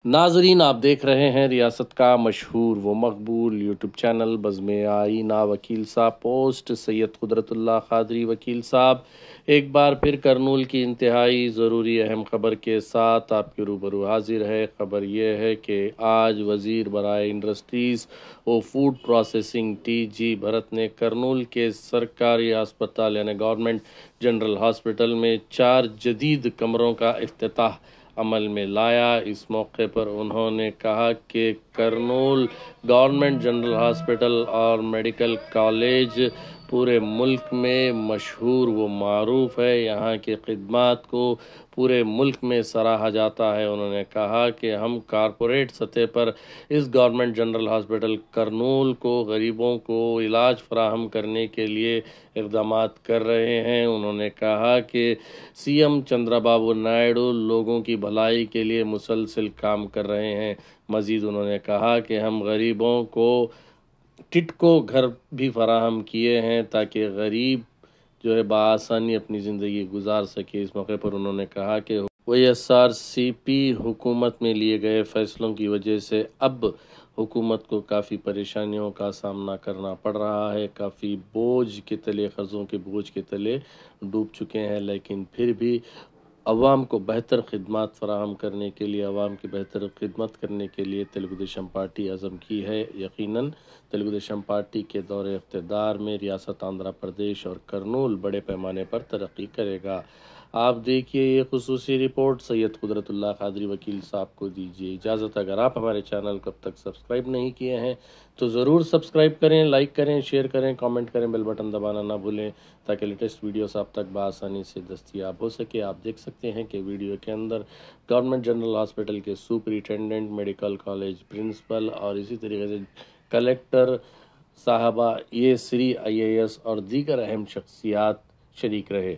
नाजरीन, आप देख रहे हैं रियासत का मशहूर व मकबूल यूट्यूब चैनल बज़्म आईना। वकील साहब पोस्ट सैयद कुदरतुल्लाह क़ादरी वकील साहब एक बार फिर करनूल की इंतहाई ज़रूरी अहम ख़बर के साथ आपके रूबरू हाजिर है। ख़बर यह है कि आज वज़ीर बराए इंडस्ट्रीज़ व फूड प्रोसेसिंग TG भरत ने करनूल के सरकारी अस्पताल यानी गवर्नमेंट जनरल हॉस्पिटल में 4 जदीद कमरों का इफ्तिताह अमल में लाया। इस मौके पर उन्होंने कहा कि करनूल गवर्नमेंट जनरल हॉस्पिटल और मेडिकल कॉलेज पूरे मुल्क में मशहूर व मारूफ है। यहाँ की खिदमात को पूरे मुल्क में सराहा जाता है। उन्होंने कहा कि हम कॉरपोरेट सतह पर इस गवर्नमेंट जनरल हॉस्पिटल करनूल को गरीबों को इलाज फराहम करने के लिए इक़दामात कर रहे हैं। उन्होंने कहा कि CM चंद्रबाबू नायडू लोगों की भलाई के लिए मुसलसल काम कर रहे हैं। मज़ीद उन्होंने कहा कि हम गरीबों को टिटको घर भी फराहम किए हैं ताकि गरीब जो है बआसानी अपनी ज़िंदगी गुजार सके। इस मौके पर उन्होंने कहा कि YSRCP हुकूमत में लिए गए फ़ैसलों की वजह से अब हुकूमत को काफ़ी परेशानियों का सामना करना पड़ रहा है। काफ़ी बोझ के तले, कर्ज़ों के बोझ के तले डूब चुके हैं, लेकिन फिर भी अवाम को बेहतर खिदमत फराहम करने के लिए, अवाम की बेहतर खिदमत करने के लिए तेलुगु देशम पार्टी अज़म की है। यकीनन तेलुगु देशम पार्टी के दौरे इक़्तिदार में रियासत आंध्र प्रदेश और करनूल बड़े पैमाने पर तरक्की करेगा। आप देखिए ये खुसूसी रिपोर्ट। सैयद कुदरतुल्लाह क़ादरी वकील साहब को दीजिए इजाज़त। अगर आप हमारे चैनल को अब तक सब्सक्राइब नहीं किए हैं तो ज़रूर सब्सक्राइब करें, लाइक करें, शेयर करें, कमेंट करें, बेल बटन दबाना ना भूलें ताकि लेटेस्ट वीडियोस आप तक बआसानी से दस्तयाब हो सके। आप देख सकते हैं कि वीडियो के अंदर गवर्नमेंट जनरल हॉस्पिटल के सुपरिटेंडेंट, मेडिकल कॉलेज प्रिंसिपल और इसी तरीके से कलेक्टर साहबा, ये श्री IAS और दीगर अहम शख्सियात शरीक रहे।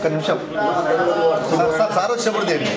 నిమిషం సార్ వచ్చినప్పుడు దేని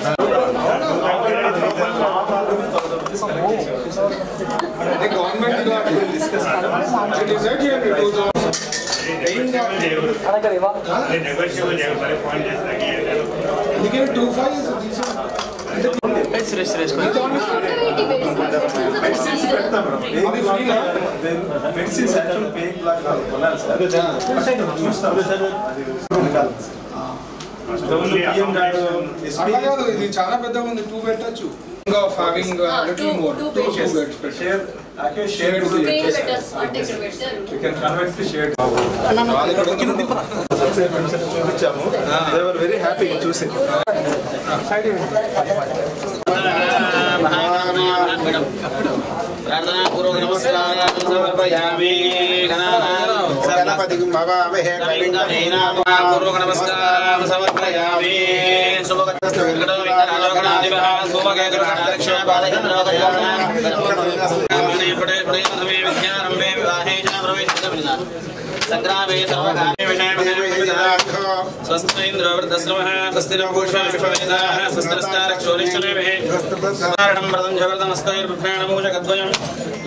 ఇది చాలా పెద్దగా ఉంది. 2 పెట్టచ్చు. of having little more 2 beds per share. Shared we can convert to shared. They were very happy to choose it. प्रार्थना पूर्वक नमस्कार समर्पयामि। गणपति भवामहे पूर्वक नमस्कार समर्पयामि। संग्रामे सर्वकार्ये स्वस्ति इंद्रो वृद्धश्रवः स्वस्ति नो पूषा विश्ववेदाः स्वस्तिरस्तारक्षोरिष्ठनेभिः सारणं व्रतं जगतमस्तैर्भृभ्रेण मूषकद्वयं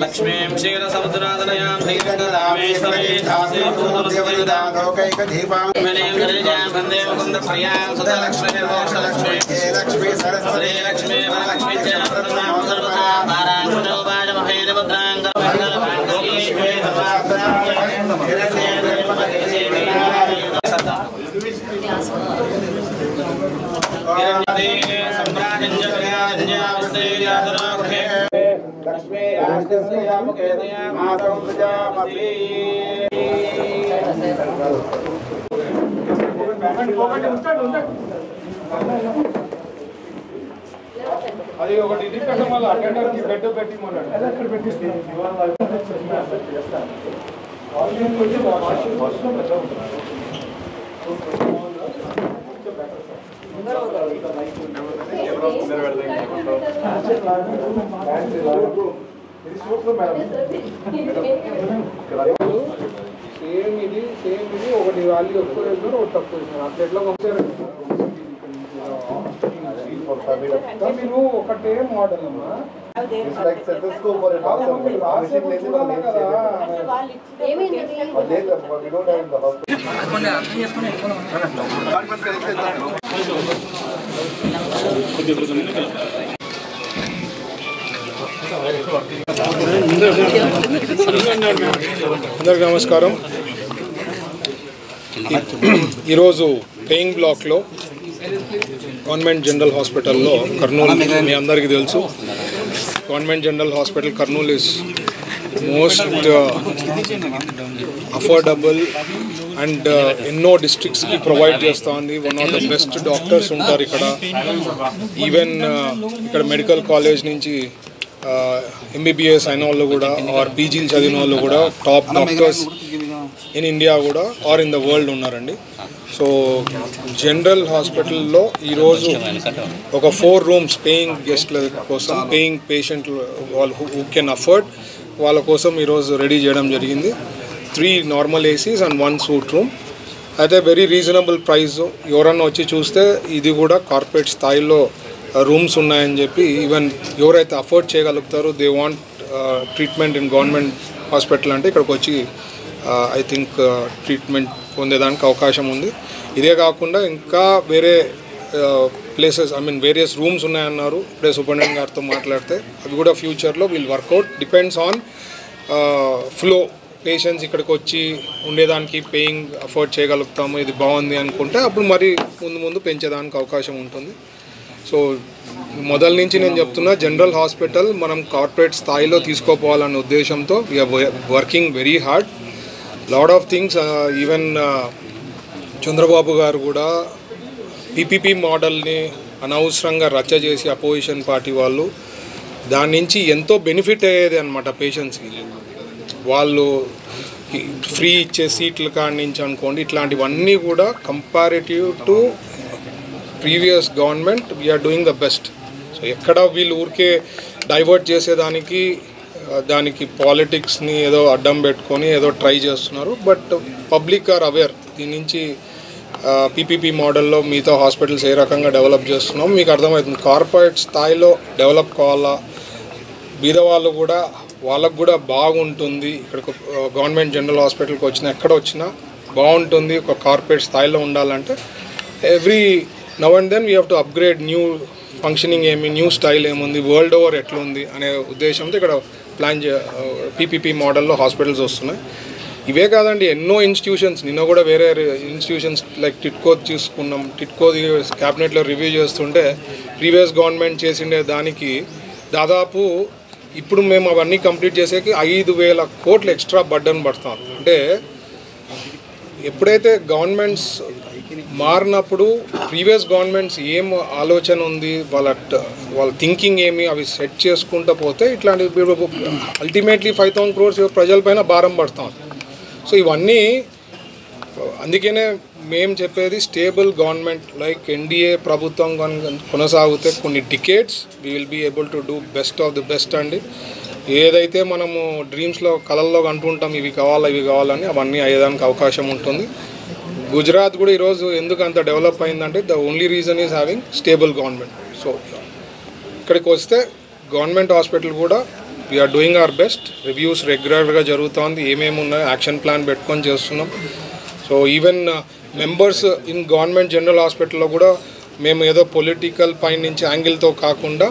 लक्ष्मीं क्षीरसमुद्रादनयां धैर्यदामेश्वरे धासे पूर्णमस्तैर्दां लोकैकदीपां मनीं गरिजां वन्दे मुकुन्दप्रियां सुतलक्ष्मी मोक्षलक्ष्मी लक्ष्मी सरस्वती लक्ष्मी वरलक्ष्मी च प्रथमां सर्वदा पाराङ्कुशो वाजमहेदमुद्रां गरुडभाङ्गीः लक्ष्मी అది ఒకటి ఇది పెట్టడం వల్ల అటెండర్ కి బెడ్ పెట్టి మొన్నాడు అక్కడ పెట్టిస్తే సేమ్ ఇది ఒకటి వాల్యూ ఎక్కువ వేస్తున్నారు, ఒకటి తక్కువ వేస్తున్నారు. అట్లా ఎట్లా పంపారు మీరు ఒకటే మోడల్ అమ్మా. It's like stethoscope for a doctor. Machine లేదు మనం ఏం చేయలేము. We don't have in the hospital. అందరికీ నమస్కారం. ఈరోజు పేయింగ్ బ్లాక్లో గవర్నమెంట్ జనరల్ హాస్పిటల్లో కర్నూలు మీ అందరికీ తెలుసు. Government general hospital Kurnool is most affordable and ఎన్నో డిస్ట్రిక్ట్స్కి ప్రొవైడ్ చేస్తూ ఉంది. One of the best doctors ఉంటారు ఇక్కడ. ఈవెన్ ఇక్కడ మెడికల్ కాలేజ్ నుంచి ఎంబీబీఎస్ అయిన వాళ్ళు కూడా ఆర్ పీజీలు చదివిన వాళ్ళు కూడా టాప్ డాక్టర్స్ ఇన్ ఇండియా కూడా ఆర్ ఇన్ ద వరల్డ్ ఉన్నారండి. సో జనరల్ హాస్పిటల్లో ఈరోజు ఒక 4 rooms పేయింగ్ గెస్ట్ల కోసం, పేయింగ్ పేషెంట్ వాళ్ళు హూ కెన్ అఫోర్డ్ వాళ్ళ కోసం ఈరోజు రెడీ చేయడం జరిగింది. 3 normal ACs and 1 suite room. అయితే వెరీ రీజనబుల్ ప్రైస్. ఎవరన్నా వచ్చి చూస్తే ఇది కూడా కార్పొరేట్ స్థాయిలో రూమ్స్ ఉన్నాయని చెప్పి, ఈవెన్ ఎవరైతే అఫోర్డ్ చేయగలుగుతారో they want treatment in government hospital అంటే ఇక్కడికి వచ్చి ఐ థింక్ ట్రీట్మెంట్ పొందేదానికి అవకాశం ఉంది. ఇదే కాకుండా ఇంకా వేరే ప్లేసెస్ వేరియస్ రూమ్స్ ఉన్నాయన్నారు. ఇప్పుడే సూపరింటెండెంట్ గారితో మాట్లాడితే అవి కూడా ఫ్యూచర్లో will work out. Depends on flow. Patients ఇక్కడికి వచ్చి ఉండేదానికి పేయింగ్ అఫోర్డ్ చేయగలుగుతాము, ఇది బాగుంది అనుకుంటే అప్పుడు మరి ముందు పెంచేదానికి అవకాశం ఉంటుంది. సో మొదల నుంచి నేను చెప్తున్నా, జనరల్ హాస్పిటల్ మనం కార్పొరేట్ స్థాయిలో తీసుకోపోవాలనే ఉద్దేశంతో we are working very hard. Lot of things. Even Chandrababu garu కూడా పీపీపీ మోడల్ని అనవసరంగా రచ్చ చేసి అపోజిషన్ పార్టీ వాళ్ళు దాని నుంచి ఎంతో బెనిఫిట్ అయ్యేది అనమాట పేషెంట్స్కి. వాళ్ళు ఫ్రీ ఇచ్చే సీట్ల కాడి నుంచి అనుకోండి, ఇట్లాంటివన్నీ కూడా comparative to previous government we are doing the best. So ఎక్కడ వీళ్ళు ఊరికే డైవర్ట్ చేసేదానికి దానికి పాలిటిక్స్ని ఏదో అడ్డం పెట్టుకొని ఏదో ట్రై చేస్తున్నారు. But public are aware. దీని నుంచి పీపీపీ మోడల్లో మిగతా హాస్పిటల్స్ ఏ రకంగా డెవలప్ చేస్తున్నాం మీకు అర్థమవుతుంది. కార్పొరేట్ స్థాయిలో డెవలప్ కావాలా, బీదవాళ్ళు కూడా వాళ్ళకు కూడా బాగుంటుంది. ఇక్కడికి గవర్నమెంట్ జనరల్ హాస్పిటల్కి వచ్చినా ఎక్కడ వచ్చినా బాగుంటుంది. ఒక కార్పొరేట్ స్థాయిలో ఉండాలంటే every now and then we have to upgrade. New functioning ఏమి, న్యూ స్టైల్ ఏముంది, వరల్డ్ ఓవర్ ఎట్లుంది అనే ఉద్దేశంతో ఇక్కడ ప్లాన్ పీపీపీ మోడల్లో హాస్పిటల్స్ వస్తున్నాయి. ఇవే కాదండి, ఎన్నో ఇన్స్టిట్యూషన్స్. నిన్న కూడా వేరే ఇన్స్టిట్యూషన్స్ లైక్ టిట్కో తీసుకున్నాం. టిట్కో క్యాబినెట్లో రివ్యూ చేస్తుంటే ప్రీవియస్ గవర్నమెంట్ చేసిండే దానికి దాదాపు ఇప్పుడు మేము అవన్నీ కంప్లీట్ చేసేకి 5,000 కోట్లు ఎక్స్ట్రా బర్డన్ పడతాం. అంటే ఎప్పుడైతే గవర్నమెంట్స్ మారినప్పుడు ప్రీవియస్ గవర్నమెంట్స్ ఏం ఆలోచన ఉంది, వాళ్ళ థింకింగ్ ఏమి, అవి సెట్ చేసుకుంటూ పోతే ఇట్లాంటి అల్టిమేట్లీ 5,000 crores ప్రజలపైన భారం పడతాం. సో ఇవన్నీ అందుకనే మేము చెప్పేది స్టేబుల్ గవర్నమెంట్ లైక్ ఎన్డీఏ ప్రభుత్వం కొనసాగితే కొన్ని decades we will be able to do best of the best అండి. ఏదైతే మనము డ్రీమ్స్లో కలల్లో అంటుంటాం ఇవి కావాలని అవన్నీ అయ్యేదానికి అవకాశం ఉంటుంది. గుజరాత్ కూడా ఈరోజు ఎందుకు అంత డెవలప్ అయిందంటే the only reason is having stable government. So ఇక్కడికి వస్తే గవర్నమెంట్ హాస్పిటల్ కూడా we are doing our best. Reviews రెగ్యులర్గా జరుగుతుంది. ఏమేమి ఉన్నాయో యాక్షన్ ప్లాన్ పెట్టుకొని చేస్తున్నాం. So even members in government general హాస్పిటల్లో కూడా మేము ఏదో పొలిటికల్ పైన నుంచి యాంగిల్తో కాకుండా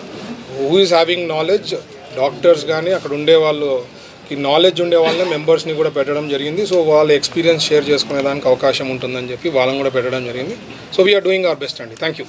who is having knowledge, doctors కానీ అక్కడ ఉండేవాళ్ళు ఈ నాలెడ్జ్ ఉండే వాళ్ళని మెంబర్స్ని కూడా పెట్టడం జరిగింది. సో వాళ్ళ ఎక్స్పీరియన్స్ షేర్ చేసుకునే దానికి అవకాశం ఉంటుందని చెప్పి వాళ్ళని కూడా పెట్టడం జరిగింది. So we are doing our best అండి. Thank you.